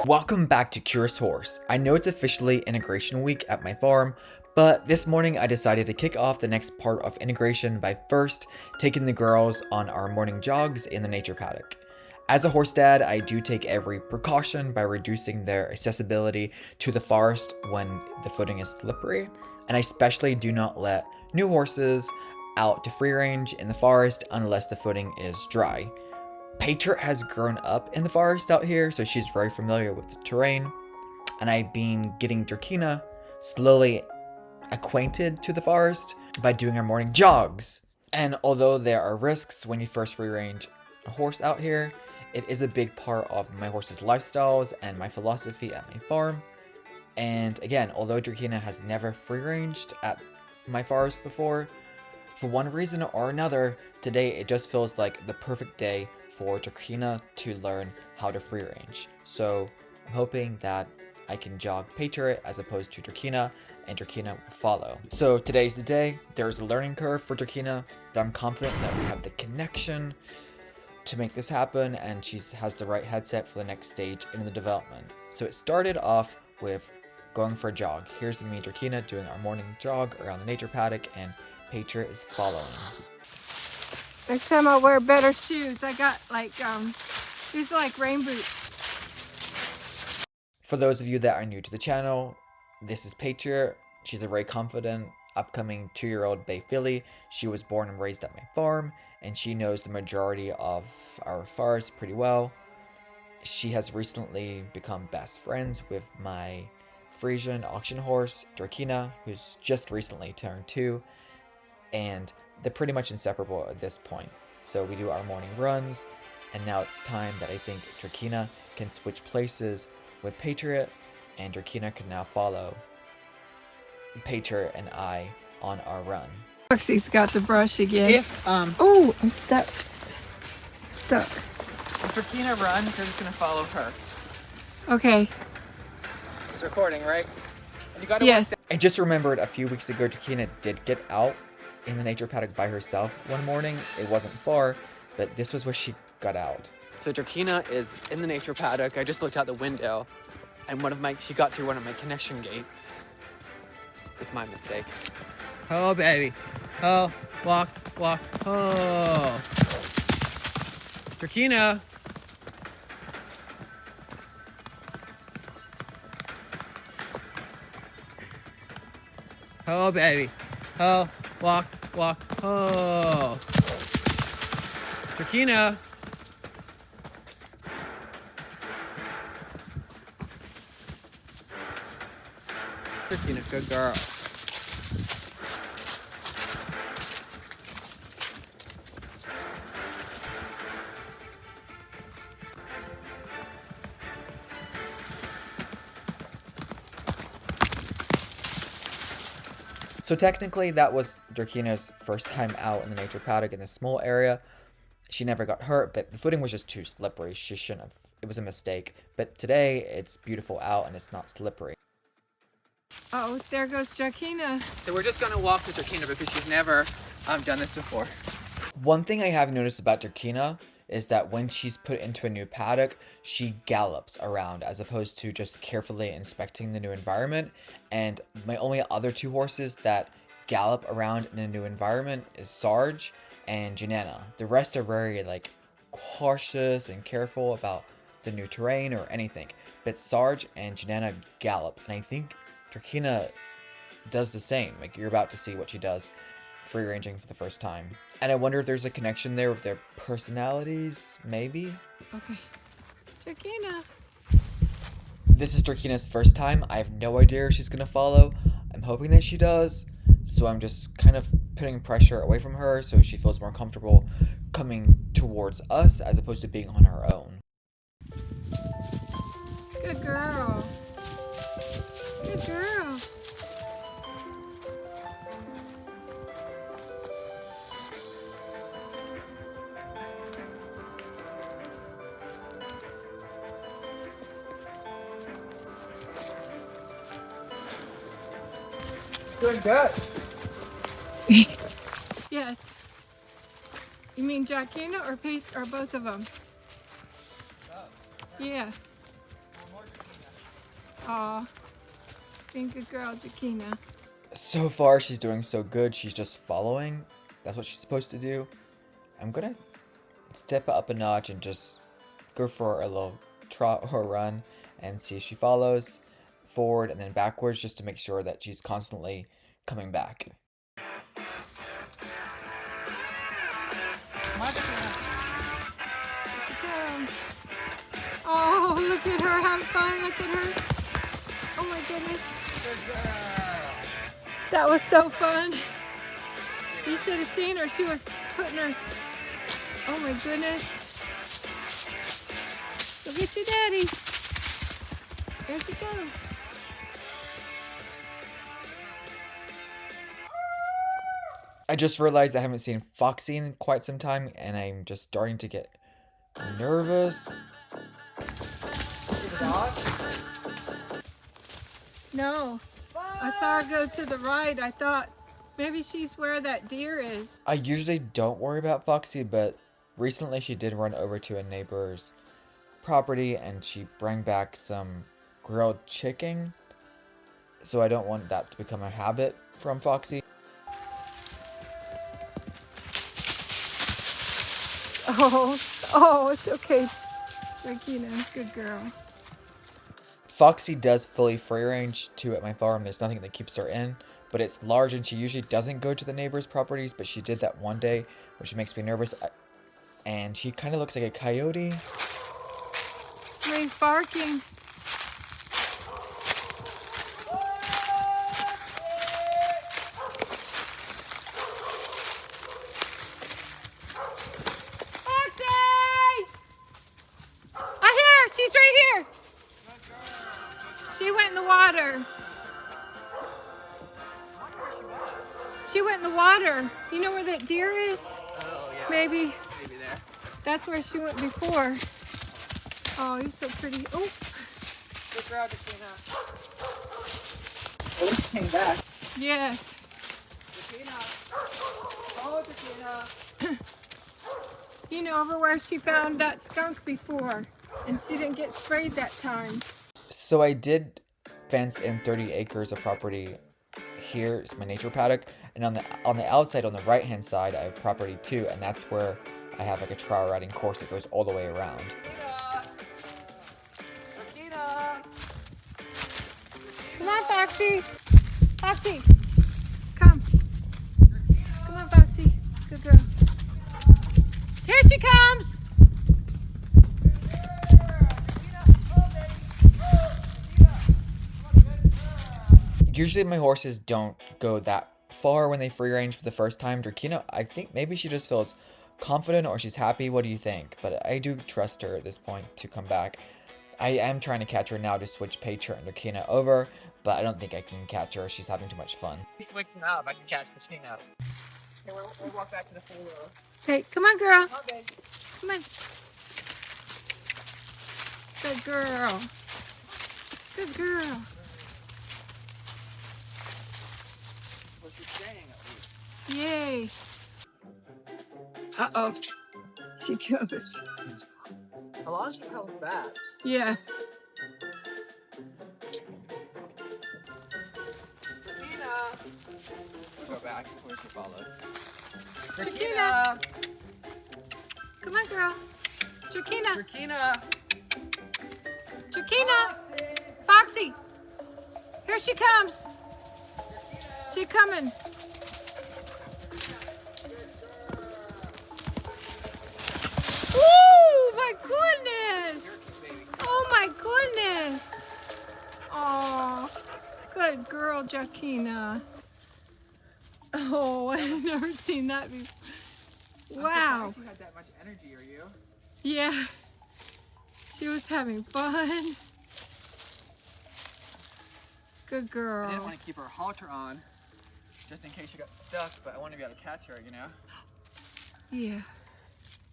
Welcome back to Curious Horse. I know it's officially integration week at my farm, but this morning I decided to kick off the next part of integration by first taking the girls on our morning jogs in the nature paddock. As a horse dad, I do take every precaution by reducing their accessibility to the forest when the footing is slippery, and I especially do not let new horses out to free range in the forest unless the footing is dry. Patriot has grown up in the forest out here, so she's very familiar with the terrain, and I've been getting Drakaina slowly acquainted to the forest by doing our morning jogs. And although there are risks when you first free range a horse out here, it is a big part of my horse's lifestyles and my philosophy at my farm. And again, although Drakaina has never free ranged at my forest before, for one reason or another, today it just feels like the perfect day for Drakaina to learn how to free range. So I'm hoping that I can jog Patriot as opposed to Drakaina, and Drakaina will follow. So today's the day. There's a learning curve for Drakaina, but I'm confident that we have the connection to make this happen, and she has the right headset for the next stage in the development. So it started off with going for a jog. Here's me, Drakaina, doing our morning jog around the nature paddock, and Patriot is following. Next time I'll wear better shoes. I got like, these are like rain boots. For those of you that are new to the channel, this is Patriot. She's a very confident, upcoming 2-year-old Bay Filly. She was born and raised at my farm, and she knows the majority of our forest pretty well. She has recently become best friends with my Frisian auction horse, Drakaina, who's just recently turned 2, and they're pretty much inseparable at this point. So we do our morning runs, and now it's time that I think Drakaina can switch places with Patriot, and Drakaina can now follow Patriot and I on our run. Roxy's got the brush again. Oh, I'm stuck. If Drakaina runs, you're just gonna follow her. Okay. It's recording, right? And you gotta Yes. I just remembered a few weeks ago Drakaina did get out in the nature paddock by herself one morning. It wasn't far, but this was where she got out. So Drakaina is in the nature paddock. I just looked out the window, and she got through one of my connection gates. It was my mistake. Oh, baby. Oh, walk. Oh. Drakaina. Oh, baby. Oh, walk. Oh. Drakaina. Drakaina, good girl. So technically that was Drakaina's first time out in the nature paddock in this small area. She never got hurt, but the footing was just too slippery. She shouldn't have. It was a mistake. But today it's beautiful out and it's not slippery. Oh, there goes Drakaina. So we're just gonna walk with Drakaina because she's never done this before. One thing I have noticed about Drakaina is that when she's put into a new paddock, she gallops around as opposed to just carefully inspecting the new environment. And my only other 2 horses that gallop around in a new environment is Sarge and Janana. The rest are very like cautious and careful about the new terrain or anything. But Sarge and Janana gallop, and I think Drakaina does the same. Like, you're about to see what she does free ranging for the first time. And I wonder if there's a connection there with their personalities, maybe? Okay. Drakaina. This is Drakaina's first time. I have no idea if she's gonna follow. I'm hoping that she does. So I'm just kind of putting pressure away from her so she feels more comfortable coming towards us as opposed to being on her own. Good girl. Good girl. Doing good. Yes. You mean Drakaina or Pete or both of them? Yeah. Aw. Being a good girl, Drakaina. So far, she's doing so good. She's just following. That's what she's supposed to do. I'm gonna step up a notch and just go for a little trot or run and see if she follows forward and then backwards just to make sure that she's constantly coming back. She comes. Oh, look at her. Have fun. Look at her. Oh my goodness. That was so fun. You should have seen her. She was putting her. Oh my goodness. Look at your daddy. There she goes. I just realized I haven't seen Foxy in quite some time and I'm just starting to get nervous. See the dog? No. I saw her go to the right. I thought maybe she's where that deer is. I usually don't worry about Foxy, but recently she did run over to a neighbor's property and she brought back some grilled chicken. So I don't want that to become a habit from Foxy. Oh, it's okay. Drakaina, good girl. Foxy does fully free range too at my farm. There's nothing that keeps her in, but it's large and she usually doesn't go to the neighbors' properties, but she did that one day, which makes me nervous. And she kind of looks like a coyote. Somebody's barking. She's right here. She went in the water. She went in the water. You know where that deer is? Oh, yeah. Maybe. Maybe there. That's where she went before. Oh, you're so pretty. Oh. Good girl, Drakaina. Oh, she came back. Yes. Drakaina. Oh, Drakaina. You know, over where she found that skunk before. And she didn't get sprayed that time. So I did fence in 30 acres of property. Here is my nature paddock, and on the outside, on the right hand side, I have property too, and that's where I have like a trial riding course that goes all the way around. Drakaina. Come on, Foxy. Foxy, come. Come on, Foxy. Good girl. Here she comes. Usually my horses don't go that far when they free range for the first time. Drakaina, I think maybe she just feels confident or she's happy. What do you think? But I do trust her at this point to come back. I am trying to catch her now to switch Patriot and Drakaina over, but I don't think I can catch her. She's having too much fun. He's waking up. I can catch Drakaina. Okay, we'll walk back to the full row. Okay, come on, girl. Come on, babe. Come on. Good girl. Good girl. What you're saying, at least. Yay. Uh-oh. She goes. How long is she coming back? Yeah. Drakaina. We'll go back before she follows. Drakaina. Come on, girl. Drakaina. Drakaina. Drakaina. Foxy. Here she comes. She coming. Ooh, my goodness. Oh my goodness. Oh, good girl, Drakaina. Oh, I've never seen that before. Wow. I'm surprised you had that much energy, are you? Yeah. She was having fun. Good I girl. didn't want to keep her halter on, just in case she got stuck, but I want to be able to catch her, you know? Yeah.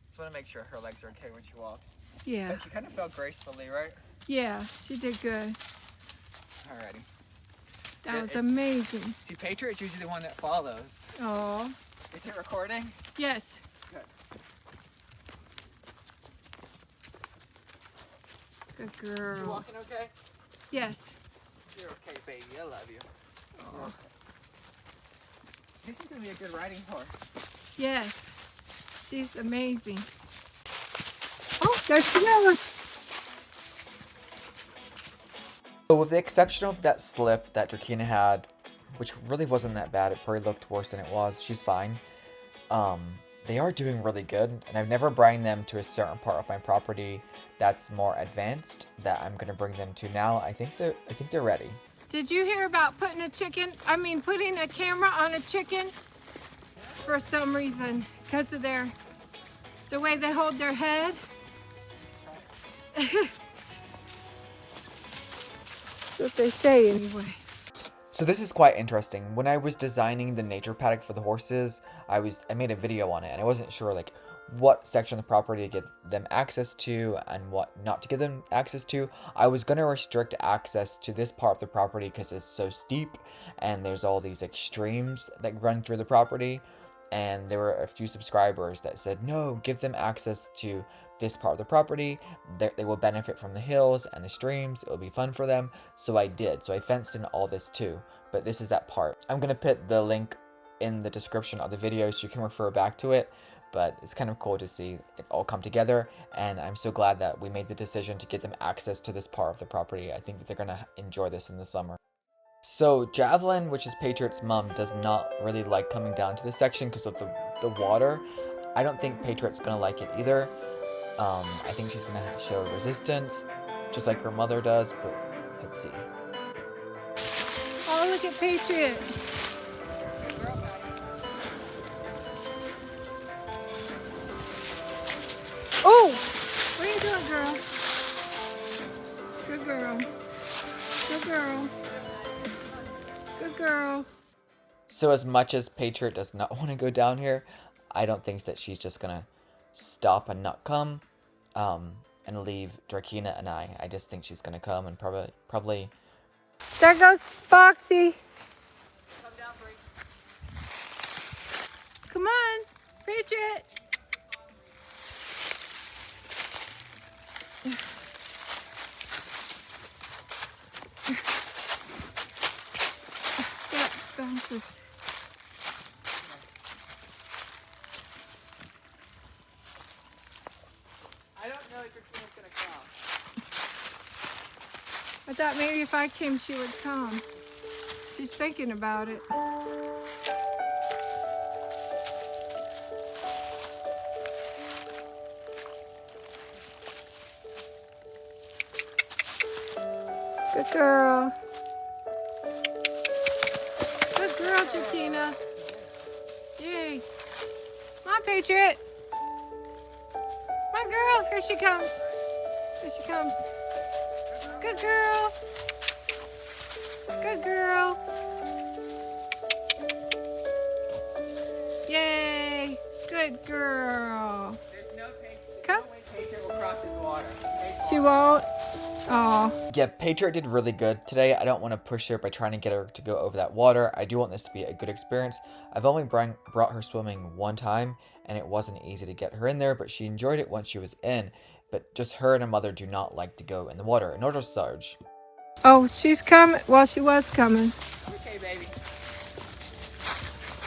Just want to make sure her legs are okay when she walks. Yeah. But she kind of fell gracefully, right? Yeah, she did good. Alrighty. That Yeah, was it's- amazing. See, Patriot's usually the one that follows. Oh. Is it recording? Yes. Good. Good Is she girl. walking okay? Yes. You're okay, baby. I love you. Oh. This is gonna be a good riding horse. Yes. She's amazing. Oh, there she goes. So with the exception of that slip that Drakaina had, which really wasn't that bad, it probably looked worse than it was, she's fine. They are doing really good, and I've never brought them to a certain part of my property that's more advanced that I'm gonna bring them to now. I think they're ready. Did you hear about putting a camera on a chicken? For some reason, because of the way they hold their head. That's what they say anyway. So this is quite interesting. When I was designing the nature paddock for the horses, I made a video on it, and I wasn't sure like what section of the property to give them access to and what not to give them access to. I was going to restrict access to this part of the property because it's so steep and there's all these extremes that run through the property. And there were a few subscribers that said, no, give them access to this part of the property. They will benefit from the hills and the streams. It will be fun for them. So I did. So I fenced in all this too. But this is that part. I'm going to put the link in the description of the video so you can refer back to it. But it's kind of cool to see it all come together. And I'm so glad that we made the decision to give them access to this part of the property. I think that they're going to enjoy this in the summer. So Javelin, which is Patriot's mom, does not really like coming down to this section because of the water. I don't think Patriot's gonna like it either. I think she's gonna show resistance, just like her mother does, but let's see. Oh, look at Patriot. Oh, what are you doing, girl? Good girl. Good girl. Good girl. So as much as Patriot does not want to go down here, I don't think that she's just gonna stop and not come, and leave Drakaina and I. I just think she's gonna come and probably. There goes Foxy. Come down, Bree. Come on, Patriot. That bounces. I don't know if Drakaina's gonna come. I thought maybe if I came, she would come. She's thinking about it. Good girl. Good girl, Drakaina. Yay. Come on, Patriot. Come on, girl. Here she comes. Here she comes. Good girl. Good girl. Yay. Good girl. There's no way Patriot will cross this water. She won't. Oh. Yeah, Patriot did really good today. I don't want to push her by trying to get her to go over that water. I do want this to be a good experience. I've only brought her swimming one time, and it wasn't easy to get her in there, but she enjoyed it once she was in. But just her and her mother do not like to go in the water, nor does Sarge. Oh, she's coming. Well, she was coming. Okay, baby.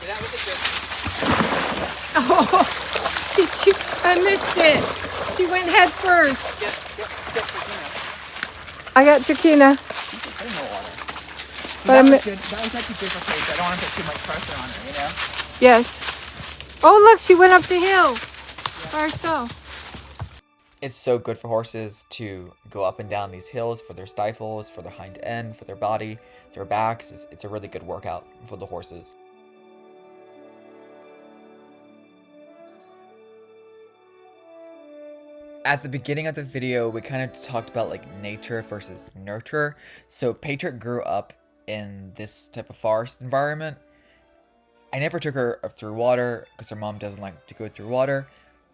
Get out with the good. Oh, did you? I missed it. She went head first. Get Drakaina. I got Drakaina. I didn't know water. So But that I'm- was good. That was actually good for Patriot. I don't want to put too much pressure on her, you know? Yes. Oh, look, she went up the hill by herself. It's so good for horses to go up and down these hills for their stifles, for their hind end, for their body, their backs. It's a really good workout for the horses. At the beginning of the video, we kind of talked about like nature versus nurture. So Patriot grew up in this type of forest environment. I never took her through water because her mom doesn't like to go through water,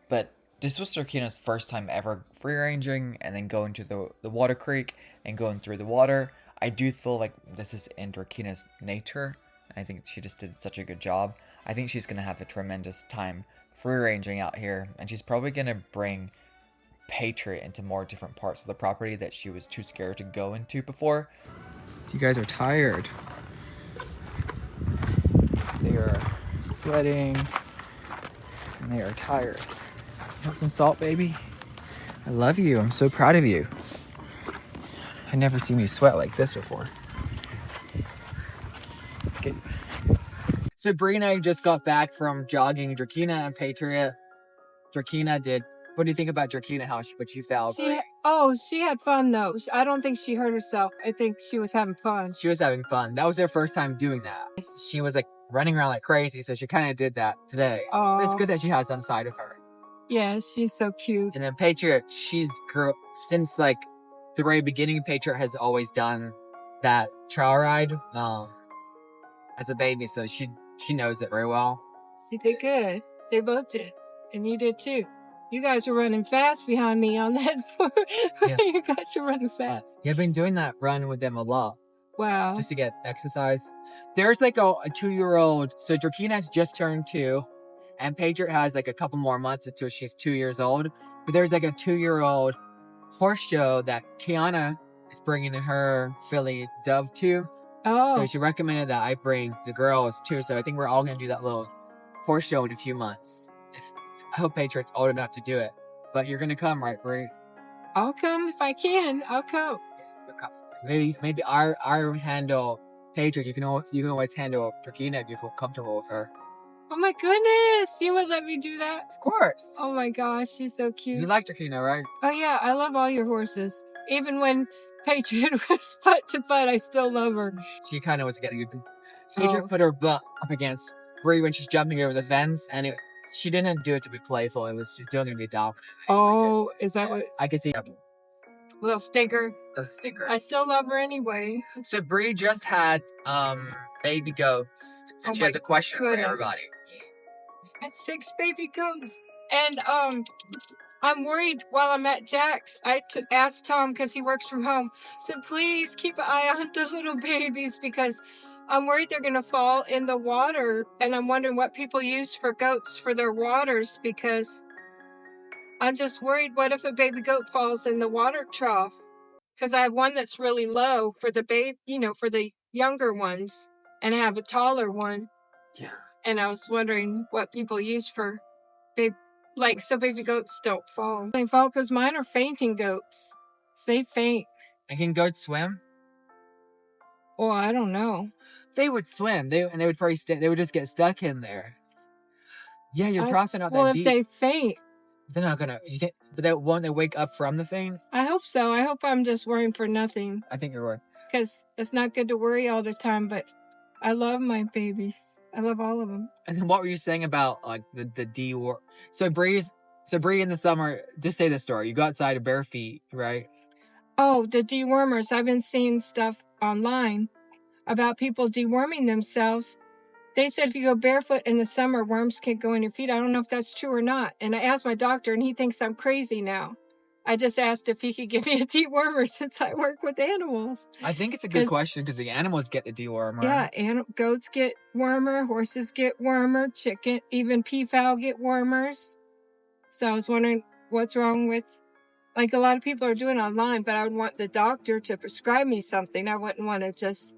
but this was Drakaina's first time ever free ranging and then going to the water creek and going through the water. I do feel like this is in Drakaina's nature, and I think she just did such a good job. I think she's going to have a tremendous time free ranging out here, and she's probably going to bring Patriot into more different parts of the property that she was too scared to go into before. You guys are tired. They are sweating and they are tired. Want some salt, baby? I love you. I'm so proud of you. I've never seen you sweat like this before. Okay. So Bree and I just got back from jogging Drakaina and Patriot. Drakaina did. What do you think about Drakaina? What you felt? She had fun though. I don't think she hurt herself. I think she was having fun. She was having fun. That was her first time doing that. She was like running around like crazy, so she kind of did that today. Oh, But it's good that she has that side of her. Yes, she's so cute. And then Patriot, she's since like the very beginning. Patriot has always done that trail ride as a baby, so she knows it very well. She did good. They both did, and you did too. You guys were running fast behind me on that. Yeah. You guys were running fast. Yeah, I've been doing that run with them a lot. Wow. Just to get exercise. There's like a 2-year-old. So Drakaina's just turned 2, and Patriot has like a couple more months until she's 2 years old. But there's like a 2-year-old horse show that Kiana is bringing her filly Dove to. Oh. So she recommended that I bring the girls too. So I think we're all gonna do that little horse show in a few months. I hope Patriot's old enough to do it. But you're gonna come, right, Brie? I'll come if I can. I'll come. Maybe our handle Patriot. You can always handle Drakaina if you feel comfortable with her. Oh my goodness! You would let me do that? Of course. Oh my gosh, she's so cute. You like Drakaina, right? Oh yeah, I love all your horses. Even when Patriot was butt to butt, I still love her. She kind of was getting a Patriot put her butt up against Brie when she's jumping over the fence, and she didn't do it to be playful. It was just doing it to be dominant. Oh, is that what? I could see Little stinker. a stinker. I still love her anyway. So Brie just had baby goats, and Oh she my has a question for goodness. everybody. I had 6 baby goats. And I'm worried while I'm at Jack's. I asked Tom, because he works from home, said, please keep an eye on the little babies, because I'm worried they're going to fall in the water. And I'm wondering what people use for goats for their waters, because I'm just worried, what if a baby goat falls in the water trough? Because I have one that's really low for the for the younger ones, and I have a taller one. Yeah. And I was wondering what people use for so baby goats don't fall. They fall because mine are fainting goats. So they faint. And can goats swim? Oh, I don't know. They would swim. They would probably they would just get stuck in there. Yeah, your troughs are not that Well, deep. if they faint. They're not gonna. You think? But won't they wake up from the faint? I hope so. I hope I'm just worrying for nothing. I think you're right. Because it's not good to worry all the time, but I love my babies. I love all of them. And then what were you saying about like the de-war? So Bree in the summer, just say the story. You go outside bare feet, right? Oh, the dewormers. I've been seeing stuff online about people deworming themselves. They said if you go barefoot in the summer, worms can't go in your feet. I don't know if that's true or not. And I asked my doctor, and he thinks I'm crazy now. I just asked if he could give me a dewormer since I work with animals. I think it's a good question because the animals get the dewormer. Yeah, goats get wormer, horses get wormer, chicken, even peafowl get wormers. So I was wondering what's wrong with, like a lot of people are doing online, but I would want the doctor to prescribe me something. I wouldn't want to just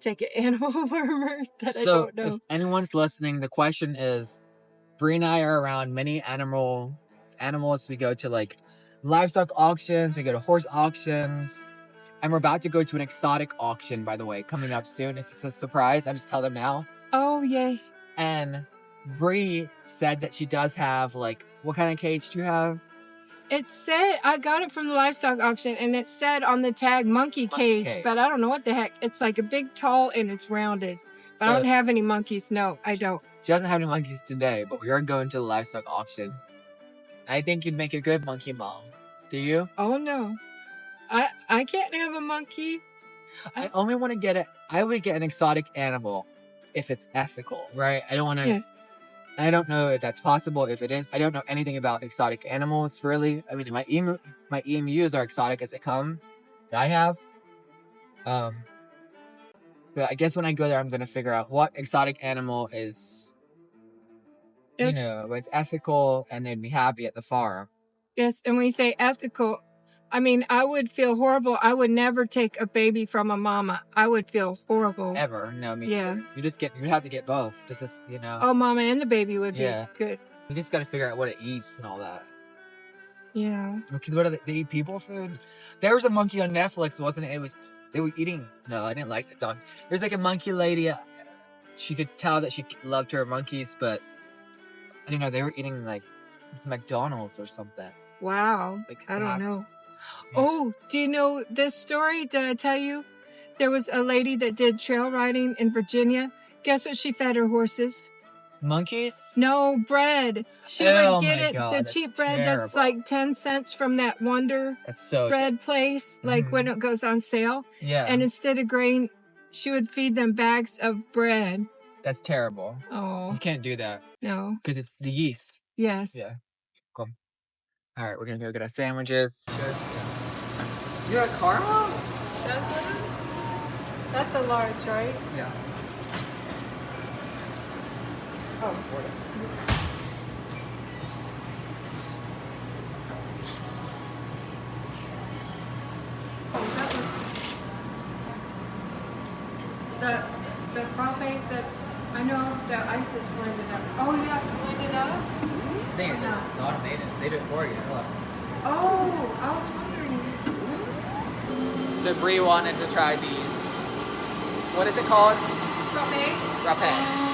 take an animal wormer that I don't know. If anyone's listening, the question is, Bree and I are around many animals. We go to like livestock auctions, we go to horse auctions, and we're about to go to an exotic auction, by the way, coming up soon. It's a surprise. I just tell them now. Oh, yay. And Bree said that she does have, like, what kind of cage do you have? It said, I got it from the livestock auction, and it said on the tag monkey cage, but I don't know what the heck. It's like a big, tall, and it's rounded. But I don't have any monkeys. No, I don't. She doesn't have any monkeys today, but we are going to the livestock auction. I think you'd make a good monkey mom. Do you? Oh, no. I can't have a monkey. I only want to get it. I would get an exotic animal if it's ethical, right? I don't want to. Yeah. I don't know if that's possible. If it is, I don't know anything about exotic animals, really. I mean, my emus are exotic as they come that I have. But I guess when I go there, I'm going to figure out what exotic animal is, it's ethical and they'd be happy at the farm. Yes, and when you say ethical, I mean, I would feel horrible. I would never take a baby from a mama. I would feel horrible. Ever. No, I mean, Yeah. you'd have to get both. Just this, you know. Oh, mama and the baby would Yeah. be good. You just got to figure out what it eats and all that. Yeah. Okay, what do they eat people food? There was a monkey on Netflix, wasn't it? They were eating. No, I didn't like the dog. There's like a monkey lady. She could tell that she loved her monkeys, but I don't know. They were eating like McDonald's or something. Wow. Like, I don't know. Oh, do you know this story? Did I tell you? There was a lady that did trail riding in Virginia. Guess what she fed her horses? Monkeys? No, bread. She Oh would get my it, God, the that's cheap bread that's terrible. like 10 cents from that Wonder That's so bread place, like when it goes on sale. Yeah. And instead of grain, she would feed them bags of bread. That's terrible. Oh, You can't do that no. because it's the yeast. Yes. Yeah. Cool. All right, we're gonna go get our sandwiches. You're a caramel? That's a large, right? Yeah. Oh, the frappe said, I know the ice is blended up. Oh, you have to blend it up? I think it's automated. They do it for you. Look. Oh, I was wondering. So Bree wanted to try these. What is it called? Frappe? Frappe.